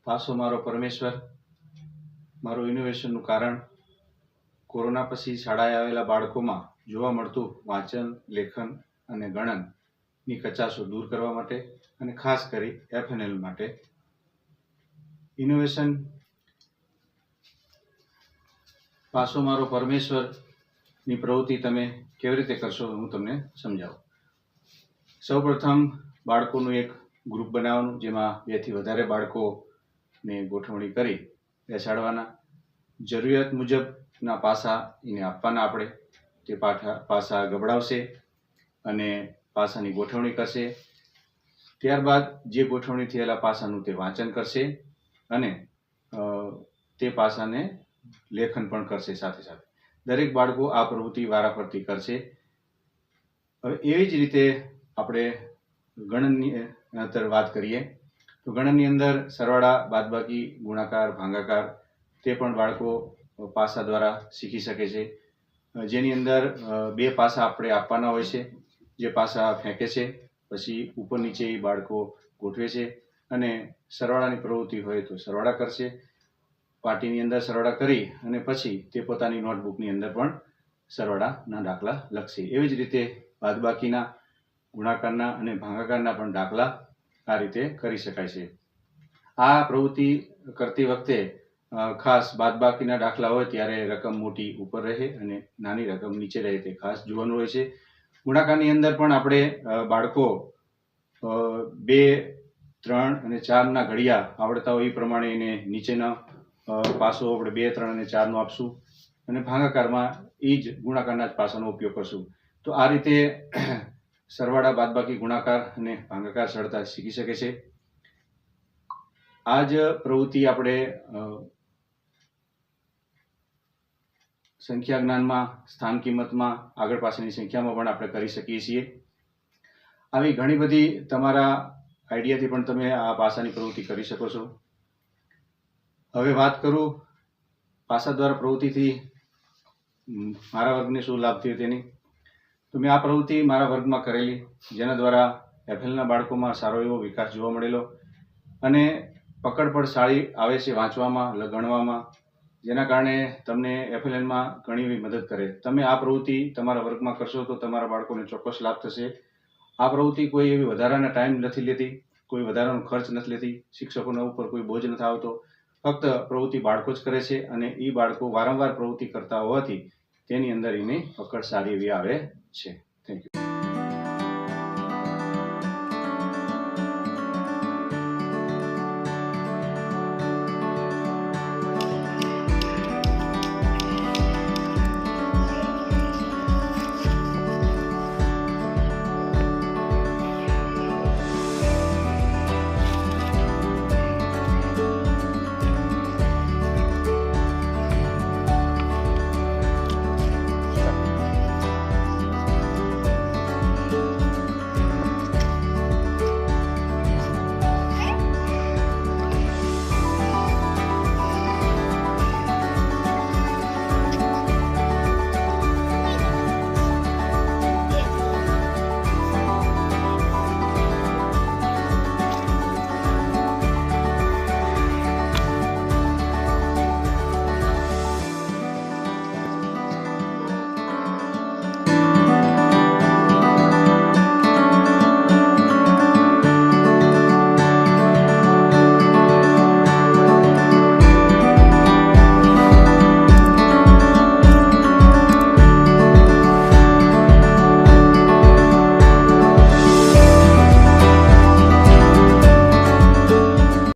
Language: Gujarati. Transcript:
પાસો મારો પરમેશ્વર, મારું ઇનોવેશનનું કારણ કોરોના પછી શાળાએ આવેલા બાળકોમાં જોવા મળતું વાંચન, લેખન અને ગણનની કચાશો દૂર કરવા માટે અને ખાસ કરી FNL માટે ઇનોવેશન પાસો મારો પરમેશ્વરની પ્રવૃત્તિ તમે કેવી રીતે કરશો હું તમને સમજાવું. સૌપ્રથમ બાળકોનું એક ગ્રુપ બનાવવાનું, જેમાં 2 થી વધારે બાળકોને ગોઠવણી કરી બેસાડવાના. જરૂરિયાત મુજબના પાસા એને આપવાના. આપણે તે પાસા ગબડાવશે અને પાસાની ગોઠવણી કરશે. ત્યારબાદ જે ગોઠવણી થયેલા પાસાનું તે વાંચન કરશે અને તે પાસાને લેખન પણ કરશે. સાથે સાથે દરેક બાળકો આ પ્રવૃત્તિ વારાફરતી કરશે. હવે એવી જ રીતે આપણે ગણનની અંદર વાત કરીએ તો ગણનની અંદર સરવાળા, બાદબાકી, ગુણાકાર, ભાગાકાર તે પણ બાળકો પાસા દ્વારા શીખી શકે છે. જેની અંદર 2 પાસા આપણે આપવાના હોય છે. જે પાસા ફેંકે છે પછી ઉપર નીચે એ બાળકો ગોઠવે છે અને સરવાળાની પ્રવૃત્તિ હોય તો સરવાળા કરશે. પાટીની અંદર સરવાળા કરી અને પછી તે પોતાની નોટબુકની અંદર પણ સરવાળાના દાખલા લખશે. એવી જ રીતે બાદબાકીના, ગુણાકારના અને ભાગાકારના પણ દાખલા આ રીતે કરી શકાય છે. આ પ્રવૃત્તિ કરતી વખતે ખાસ બાદબાકીના દાખલા હોય ત્યારે રકમ મોટી ઉપર રહે અને નાની રકમ નીચે રહે તે ખાસ જોવાનું હોય છે. ગુણાકારની અંદર પણ આપણે બાળકો 2, 3 અને 4ના ઘડિયા આવડતા હોય એ પ્રમાણે એને નીચેના પાસો આપણે 2, 3 અને 4નો આપશું અને ભાગાકારમાં એ જ ગુણાકારના જ પાસાનો ઉપયોગ કરશું. તો આ રીતે સરવાળા, બાદબાકી, ગુણાકાર અને ભાગાકાર સરળતા શીખી શકે છે. આ જ પ્રવૃત્તિ આપણે સંખ્યા જ્ઞાનમાં, સ્થાન કિંમતમાં, આગળ પાછળની સંખ્યામાં પણ આપણે કરી શકીએ છીએ. આવી ઘણી બધી તમારા આઈડિયાથી પણ તમે આ પાસાની પ્રવૃત્તિ કરી શકો છો. હવે વાત કરું પાસા દ્વારા પ્રવૃત્તિથી મારા વર્ગને શું લાભ થયો તેની. તો મેં આ પ્રવૃત્તિ મારા વર્ગમાં કરેલી, જેના દ્વારા FNLના બાળકોમાં સારો એવો વિકાસ જોવા મળેલો અને પકડ પણ સારી આવે છે વાંચવામાં, ગણવામાં, જેના કારણે તમને FNLમાં ઘણી એવી મદદ કરે. તમે આ પ્રવૃત્તિ તમારા વર્ગમાં કરશો તો તમારા બાળકોને ચોક્કસ લાભ થશે. આ પ્રવૃત્તિ કોઈ એવી વધારાના ટાઈમ નથી લેતી, કોઈ વધારાનો ખર્ચ નથી લેતી, શિક્ષકોના ઉપર કોઈ બોજ નથી આવતો. ફક્ત પ્રવૃત્તિ બાળકો જ કરે છે અને એ બાળકો વારંવાર પ્રવૃત્તિ કરતા હોવાથી તેની અંદર એની પકડ સારી એવી આવે છે. Thank you.